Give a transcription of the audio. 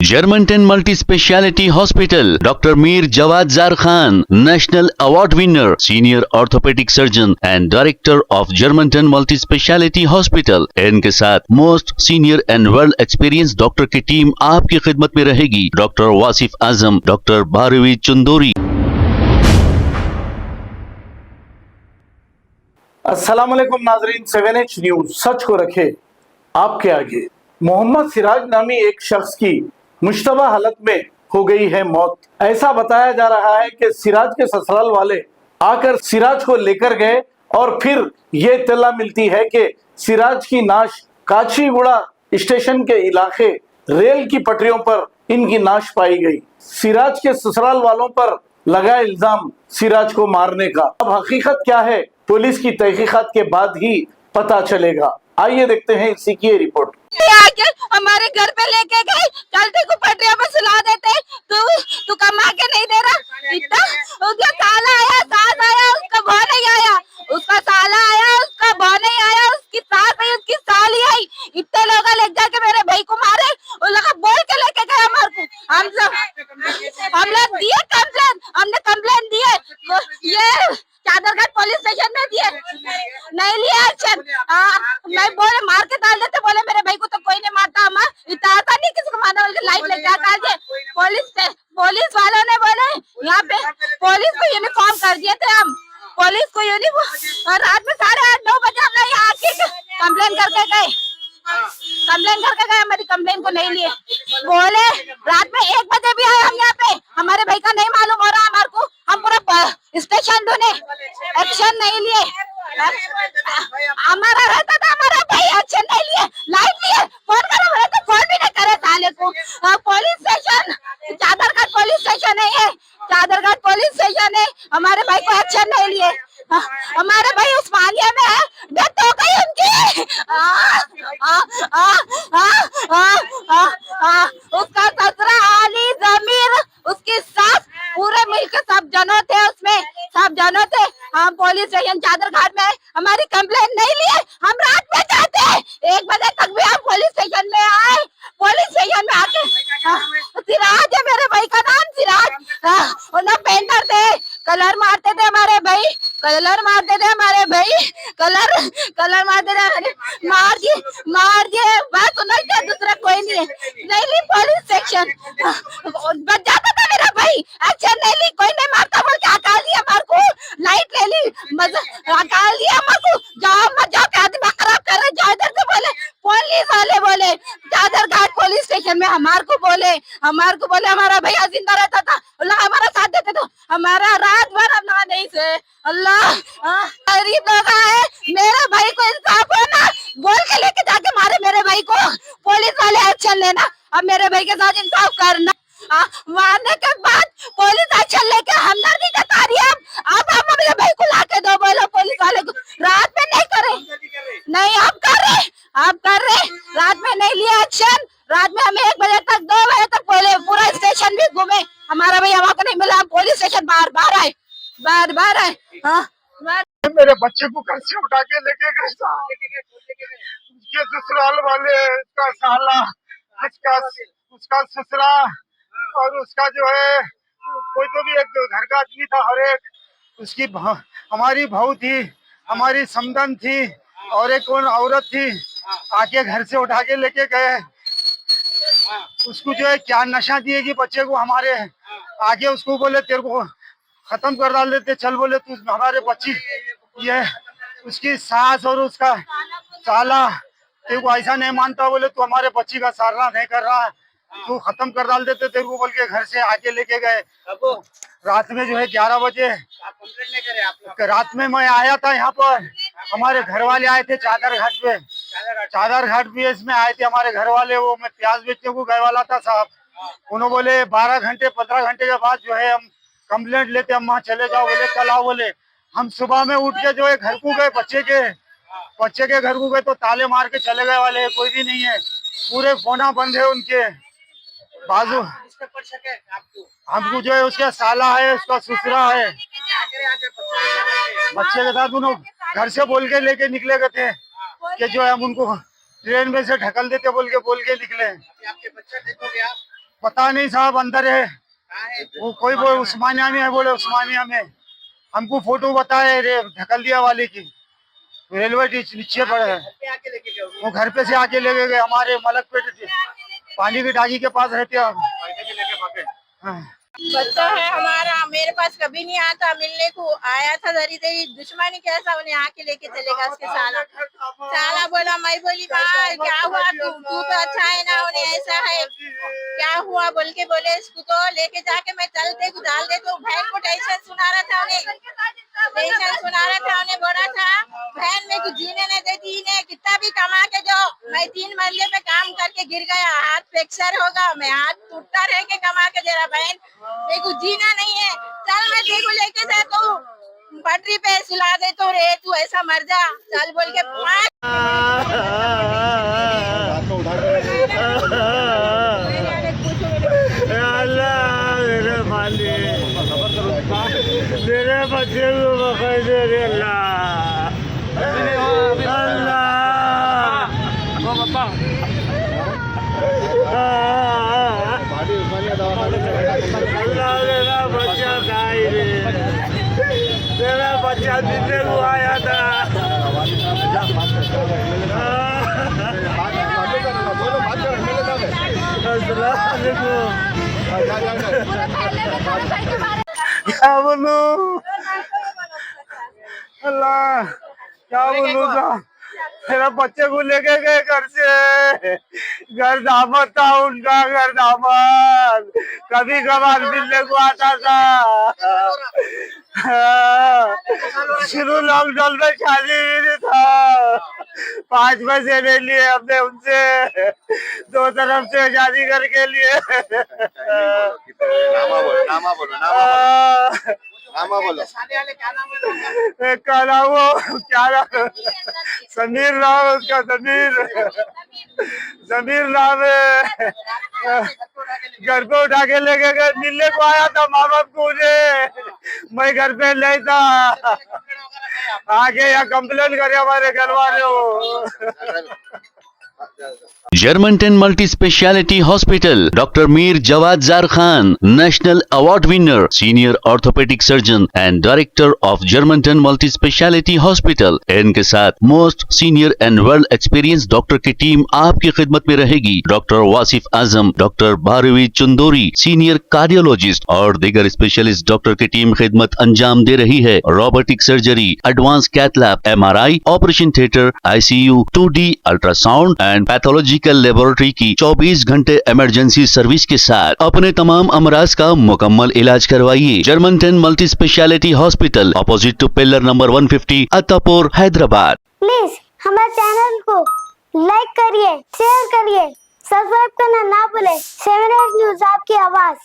Germanton multi speciality hospital, doctor Mir Jawad Jar Khan, national award winner, senior orthopaedic surgeon and director of Germanton multi speciality hospital. इनके साथ most senior and world experience doctor की team आपकी खिदमत में रहेगी। Doctor Wasif Azam, doctor Bharvi Chandori. अस्सलाम वालेकुम नाजरीन, 7H न्यूज सच को रखे आपके आगे। मोहम्मद सिराज नामी एक शख्स की मुश्तबा हालत में हो गई है मौत। ऐसा बताया जा रहा है कि सिराज के ससुराल वाले आकर सिराज को लेकर गए और फिर ये इत्तला मिलती है कि सिराज की नाश काचीगुड़ा स्टेशन के इलाके रेल की पटरियों पर इनकी नाश पाई गई। सिराज के ससुराल वालों पर लगा इल्जाम सिराज को मारने का। अब हकीकत क्या है, पुलिस की तहकीकात के बाद ही पता चलेगा। आइए देखते हैं इसी की रिपोर्ट। आके हमारे घर पे लेके गए, चलते को पटरिया पे सुला देते। तू कमा के नहीं दे रहा इतना। उसका साला आया, सास आया, उसका बहू नहीं आया। उसका साला आया, उसका बहू नहीं आया। उसकी सास आई, उसकी साली आई। इतने लोग ले जाके मेरे भाई को मारे। उन लोग बोल के लेके गए हमारे को। हम लोग दिए कंप्लेन, हमने कंप्लेन दिए। ये चादरघाट पुलिस स्टेशन में दिए, नहीं लिया एक्शन। मैं बोले मार के डाल देते, बोले मेरे भाई को तो कोई नहीं मारता। हमारा इतना आता नहीं किसी को मारना। लाइट ले जाकर पुलिस वालों ने बोले यहाँ पे पुलिस को यूनिफॉर्म कर दिए थे। हम पुलिस को यूनिफॉर्म और रात में 8:30-9 बजे हम लोग यहाँ आके कंप्लेन करके गए। हमारी कंप्लेन को नहीं लिए। बोले रात में 1 बजे भी आए हम यहाँ पे, हमारे भाई का नहीं मालूम हो रहा हमारे को। हम पूरा स्टेशन ढूंढे, एक्शन नहीं लिए। हमारा रहता था, हमारा भाई एक्शन नहीं लिए, लाइट लिए, फोन करो बोले तो फोन भी नहीं करे साले को। Police station Chadarghat police station है, ये चादरघाट पुलिस स्टेशन है। हमारे भाई को एक्शन नहीं लिए। हमारे भाई उस्मानिया में है, डेथ हो गई उनकी। उसका ससुरा आली जमीर, उसकी सास, पूरे मिलकर सब जनों थे उसमें, सब जनों थे। हम पुलिस स्टेशन चादरघाट में हमारी कंप्लेन नहीं लिए। हम रात में जाते 1 बजे तक भी हम पुलिस स्टेशन में आए। पुलिस स्टेशन में आके सिराज है मेरे भाई का नाम, सिराज। उन्हें पेंटर थे, कलर मारते थे हमारे भाई, कलर मारते थे हमारे भाई, कलर मारते थे। मार दिए बस, उन्हें दूसरा कोई नहीं है। नहीं ली पुलिस सेक्शन, बच जाता था मेरा भाई। एक्शन नहीं ली, कोई नहीं मारता बोल के हटा लिया हमारे को। लाइट ले ली, हटा लिया हमारे को। जाओ मत जाओ, क्या दिमाग खराब कर रहे, जाओ इधर से। बोले पुलिस वाले, बोले चादरघाट पुलिस स्टेशन में हमारे को बोले हमारा भैया जिंदा रहता था, अल्लाह हमारा साथ देते तो हमारा रात भर हम लोग नहीं से। अल्लाह गरीब लोग आए, मेरे भाई को इंसाफ होना बोल के लेके जाके मारे मेरे भाई को। पुलिस वाले एक्शन लेना, अब मेरे भाई के साथ इंसाफ करना। मारने के बाद पुलिस एक्शन लेके हमदर्दी जता रही है। अब हम मेरे भाई को लाके दो, बोलो पुलिस वाले को। रात में नहीं करे, नहीं आप कर रहे रात में नहीं लिया एक्शन। रात में हम 1 बजे तक 2 बजे तक पूरा स्टेशन भी घूमे, हमारा भाई हमारे को नहीं मिला। पुलिस स्टेशन बार बार आए। मेरे बच्चे को घर से उठा के लेके गए, उसके ससुराल वाले, उसका साला, उसका ससुरा और उसका जो है कोई तो भी एक घर का आदमी था। हर एक उसकी हमारी बहू थी, हमारी समधन थी और एक कौन औरत थी, आके घर से उठा के लेके गए। उसको जो है क्या नशा दिएगी बच्चे को, हमारे आगे उसको बोले तेरे को खत्म कर डाल देते, चल बोले तू हमारे बच्ची, ये उसकी सास और उसका साला तेरे को ऐसा नहीं मानता, बोले तू हमारे बच्ची का सारना नहीं कर रहा है, तू खत्म कर डाल देते तेरे को बोल के घर से आके लेके गए। रात में जो है 11 बजे रात में मैं आया था यहाँ पर, हमारे घर वाले आए थे चादरघाट पे, चादरघाट भी इसमें आए थे हमारे घर वाले। वो मैं प्याज बेचने को गए वाला था साहब, उन्होंने बोले 12 घंटे 15 घंटे के बाद जो है हम कंप्लेंट लेते, हम वहाँ चले जाओ, बोले कल आओ। बोले हम सुबह में उठ के जो है घर को गए, बच्चे के घर को गए तो ताले मार के चले गए वाले, कोई भी नहीं है, पूरे फोना बंद है उनके बाजू। हमको जो है उसका साला है, उसका ससुरा है, बच्चे के साथ उन्होंने घर से बोल के लेके निकले गए थे कि जो है हम उनको ट्रेन में से ढकल देते बोल के निकले। आपके बच्चा देखोगे आप? पता नहीं साहब, अंदर है वो, कोई बोले उस्मानिया में है, बोले उस्मानिया में। हमको फोटो बताए ढकल दिया वाले की, रेलवे नीचे पड़े है। वो घर पे से आके लेके गए, हमारे मलकपेट पानी की टाकी के पास रहते हम। हाँ। बच्चा है हमारा, मेरे पास कभी नहीं आता, मिलने को आया था धरी धरी, दुश्मनी कैसा उन्हें आके लेके चलेगा उसके साला। साला बोला, मैं बोली माँ क्या हुआ, तू तो अच्छा है ना, उन्हें ऐसा है क्या हुआ बोल के बोले, इसको तो लेके जाके मैं चल दे को डाल दे, तो बहन को टेंशन सुना रहा था उन्हें, टेंशन सुना रहा था उन्हें, बोला था बहन मेरे को जीने नहीं देती, इन्हें कितना भी कमा के जो मैं 3 महीने पे काम करके गिर गया, हाथ फ्रैक्चर होगा, मैं हाथ टूटता रह के कमा के दे रहा, बहन मेरे को जीना नहीं है, चल मैं तेरे को लेके जाता हूँ, पटरी पे सुला दे तो रे, तू ऐसा मर जा, चल बोल के मेरे बच्चे को बखैर दे रे अल्लाह, अल्लाह मेरा बच्चा खाई रे, मेरा बच्चा जितने को आया था। क्या बोलूं अल्लाह, क्या बोलूं था, मेरा बच्चे को लेके गए घर से, घर दामद था उनका, घर दामद कभी कभार मिलने को आता था। शुरू लॉकडाउन में शादी नहीं था, 5 पैसे ले लिए हमने उनसे, 2 तरफ से शादी करके लिए। क्या नाम वो, क्या नाम, समीर नाम उसका, समीर नाम है। घर पे उठा के लेके गए, मिलने को आया था माँ बाप को, मैं घर पे नहीं था, आगे यहाँ कंप्लेन करे हमारे घर वाले हो। Germantown Multi Speciality Hospital, Dr. Mir Jawad Zar Khan, National Award winner, Senior Orthopedic Surgeon and Director of Germantown Multi Speciality Hospital। इनके साथ most senior and well experience doctor की टीम आपकी खिदमत में रहेगी। Doctor Wasif Azam, doctor Bharvi Chandori, senior cardiologist और दीगर specialist doctor की टीम खिदमत अंजाम दे रही है। Robotic surgery, advance cath lab, MRI, operation theatre, ICU, 2D ultrasound and pathological laboratory की 24 घंटे इमरजेंसी सर्विस के साथ अपने तमाम अमराज का मुकम्मल इलाज करवाइए। Germanton multi speciality hospital, opposite to pillar number 150, Attapur, Hyderabad. Please हमारे चैनल को लाइक करिए, शेयर करिए, सब्सक्राइब करना ना भूले। 7 न्यूज़ आपकी आवाज।